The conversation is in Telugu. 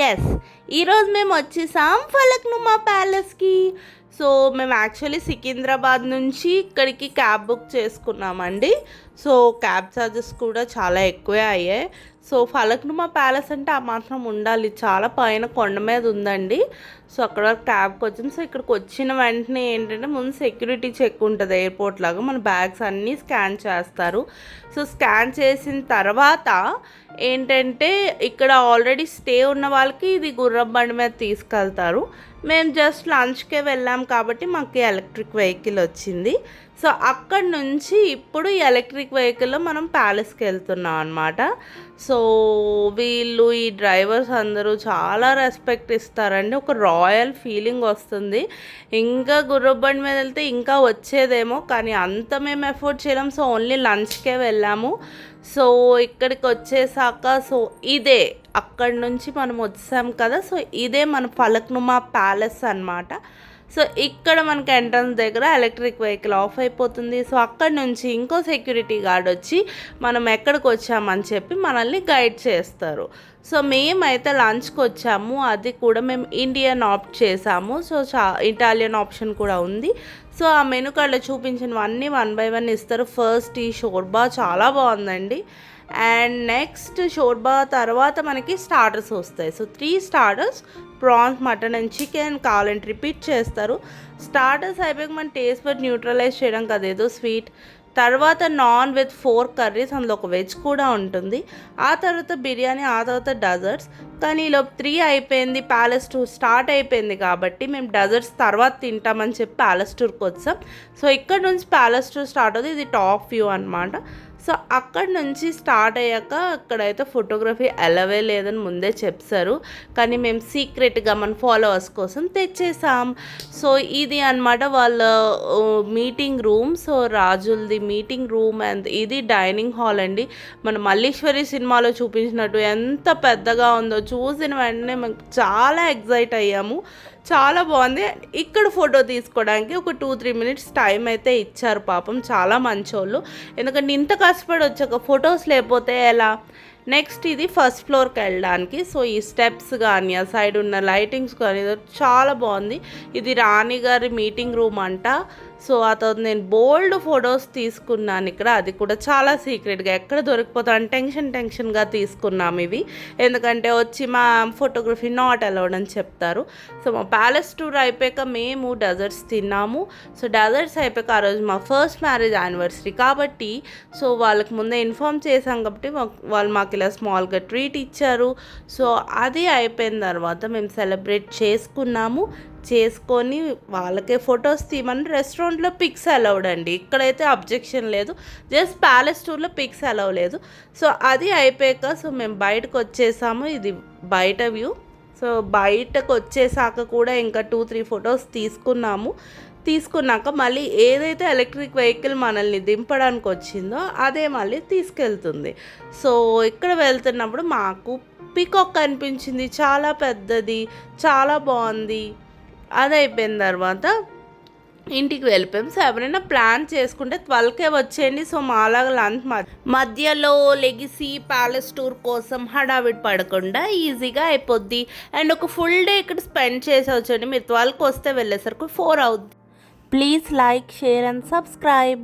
ఎస్, ఈరోజు మేము వచ్చేసాం ఫలక్నుమా ప్యాలెస్కి. సో మేము యాక్చువల్లీ సికింద్రాబాద్ నుంచి ఇక్కడికి క్యాబ్ బుక్ చేసుకున్నామండి. సో క్యాబ్ ఛార్జెస్ కూడా చాలా ఎక్కువే అయ్యాయి. సో ఫలక్నుమా ప్యాలెస్ అంటే ఆ మాత్రం ఉండాలి, చాలా పైన కొండ మీద ఉందండి. సో అక్కడ వరకు క్యాబ్కి వచ్చాం. సో ఇక్కడికి వచ్చిన వెంటనే ఏంటంటే ముందు సెక్యూరిటీ చెక్ ఉంటుంది ఎయిర్పోర్ట్ లాగా, మన బ్యాగ్స్ అన్నీ స్కాన్ చేస్తారు. సో స్కాన్ చేసిన తర్వాత ఏంటంటే ఇక్కడ ఆల్రెడీ స్టే ఉన్న వాళ్ళకి ఇది గుర్రం బండి మీద తీసుకెళ్తారు. మేము జస్ట్ లంచ్కే వెళ్ళాం కాబట్టి మాకు ఎలక్ట్రిక్ వెహికల్ వచ్చింది. సో అక్కడి నుంచి ఇప్పుడు ఎలక్ట్రిక్ వెహికల్లో మనం ప్యాలెస్కి వెళ్తున్నాం అనమాట. సో వీళ్ళు ఈ డ్రైవర్స్ అందరూ చాలా రెస్పెక్ట్ ఇస్తారండి, ఒక రాయల్ ఫీలింగ్ వస్తుంది. ఇంకా గుర్రం బండి మీద వెళ్తే ఇంకా వచ్చేదేమో, కానీ అంత మేము ఎఫోర్డ్ చేయలేం. సో ఓన్లీ లంచ్కే వెళ్ళాము. సో ఇక్కడికి వచ్చేసాక సో ఇదే అక్కడి నుంచి మనం వచ్చాం కదా, సో ఇదే మన ఫలక్నుమా ప్యాలెస్ అనమాట. సో ఇక్కడ మనకి ఎంట్రన్స్ దగ్గర ఎలక్ట్రిక్ వెహికల్ ఆఫ్ అయిపోతుంది. సో అక్కడి నుంచి ఇంకో సెక్యూరిటీ గార్డ్ వచ్చి మనం ఎక్కడికి వచ్చామని చెప్పి మనల్ని గైడ్ చేస్తారు. సో మేమైతే లంచ్కి వచ్చాము, అది కూడా మేము ఇండియన్ ఆప్ట్ చేసాము. సో ఇటాలియన్ ఆప్షన్ కూడా ఉంది. సో ఆ మెనూ కార్డులో చూపించినవన్నీ 1 by 1 ఇస్తారు. ఫస్ట్ ఈ షోర్బా చాలా బాగుందండి. అండ్ నెక్స్ట్ షోర్బా తర్వాత మనకి స్టార్టర్స్ వస్తాయి. So 3 starters, prawns, mutton and chicken కావాలంటే రిపీట్ చేస్తారు. స్టార్టర్స్ అయిపోయాక మన టేస్ట్ బట్ న్యూట్రలైజ్ చేయడం కదా ఏదో స్వీట్. తర్వాత నాన్ వెజ్ 4 కర్రీస్, అందులో ఒక వెజ్ కూడా ఉంటుంది. ఆ తర్వాత బిర్యానీ, ఆ తర్వాత డెజర్ట్స్. కానీ ఈలోపు 3 అయిపోయింది, ప్యాలెస్ టూర్ స్టార్ట్ అయిపోయింది కాబట్టి మేము డెజర్ట్స్ తర్వాత తింటామని చెప్పి ప్యాలెస్ టూర్కి వచ్చాం. సో ఇక్కడ నుంచి ప్యాలెస్ టూర్ స్టార్ట్ అవుతుంది. ఇది టాప్ వ్యూ అనమాట. సో అక్కడి నుంచి స్టార్ట్ అయ్యాక అక్కడైతే ఫోటోగ్రఫీ అలవే లేదని ముందే చెప్పారు, కానీ మేము సీక్రెట్గా మన ఫాలోవర్స్ కోసం తెచ్చేసాం. సో ఇది అనమాట వాళ్ళ మీటింగ్ రూమ్. సో రాజులది మీటింగ్ రూమ్ అండ్ ఇది డైనింగ్ హాల్ అండి. మన మల్లీశ్వరి సినిమాలో చూపించినట్టు ఎంత పెద్దగా ఉందో చూసిన వెంటనే మేము చాలా ఎగ్జైట్ అయ్యాము. చాలా బాగుంది. ఇక్కడ ఫోటో తీసుకోవడానికి ఒక 2-3 మినిట్స్ టైం అయితే ఇచ్చారు పాపం, చాలా మంచోళ్ళు. ఎందుకంటే ఇంత కష్టపడి వచ్చాక ఫొటోస్ లేకపోతే ఎలా. నెక్స్ట్ ఇది ఫస్ట్ ఫ్లోర్కి వెళ్ళడానికి. సో ఈ స్టెప్స్ కానీ ఆ సైడ్ ఉన్న లైటింగ్స్ కానీ చాలా బాగుంది. ఇది రాణి గారి మీటింగ్ రూమ్ అంట. సో ఆ తర్వాత నేను బోల్డ్ ఫొటోస్ తీసుకున్నాను ఇక్కడ, అది కూడా చాలా సీక్రెట్గా, ఎక్కడ దొరికిపోతాను టెన్షన్గా తీసుకున్నాము ఇవి. ఎందుకంటే వచ్చి మా ఫోటోగ్రఫీ నాట్ అలౌడ్ అని చెప్తారు. సో మా ప్యాలెస్ టూర్ అయిపోయాక మేము డెజర్ట్స్ తిన్నాము. సో డెజర్ట్స్ అయిపోయాక ఆ రోజు మా ఫస్ట్ మ్యారేజ్ యానివర్సరీ కాబట్టి సో వాళ్ళకి ముందే ఇన్ఫామ్ చేశాం కాబట్టి వాళ్ళు మాకు ఇలా స్మాల్గా ట్రీట్ ఇచ్చారు. సో అది అయిపోయిన తర్వాత మేము సెలబ్రేట్ చేసుకొని వాళ్ళకే ఫొటోస్ తీయమని రెస్టారెంట్లో పిక్స్ అలౌడ్ అండి. ఇక్కడైతే అబ్జెక్షన్ లేదు, జస్ట్ ప్యాలెస్ టూర్లో పిక్స్ అలౌ లేదు. సో అది అయిపోయాక సో మేము బయటకు వచ్చేసాము. ఇది బయట వ్యూ. సో బయటకు వచ్చేసాక కూడా ఇంకా 2-3 ఫొటోస్ తీసుకున్నాక మళ్ళీ ఏదైతే ఎలక్ట్రిక్ వెహికల్ మనల్ని దింపడానికి వచ్చిందో అదే మళ్ళీ తీసుకెళ్తుంది. సో ఇక్కడ వెళ్తున్నప్పుడు మాకు పీకాక్ కనిపించింది, చాలా పెద్దది, చాలా బాగుంది. అది అయిపోయిన తర్వాత ఇంటికి వెళ్ళిపోయాం. సో ఎవరైనా ప్లాన్ చేసుకుంటే 12కే వచ్చేయండి. సో మాలాగా లంచ్ మధ్యలో లెగిసి ప్యాలెస్ టూర్ కోసం హడావిడి పడకుండా ఈజీగా అయిపోద్ది. అండ్ ఒక ఫుల్ డే ఇక్కడ స్పెండ్ చేసి వచ్చండి. మీరు 12కి వస్తే వెళ్ళేసరికి 4 అవుద్ది. Please like, share and subscribe.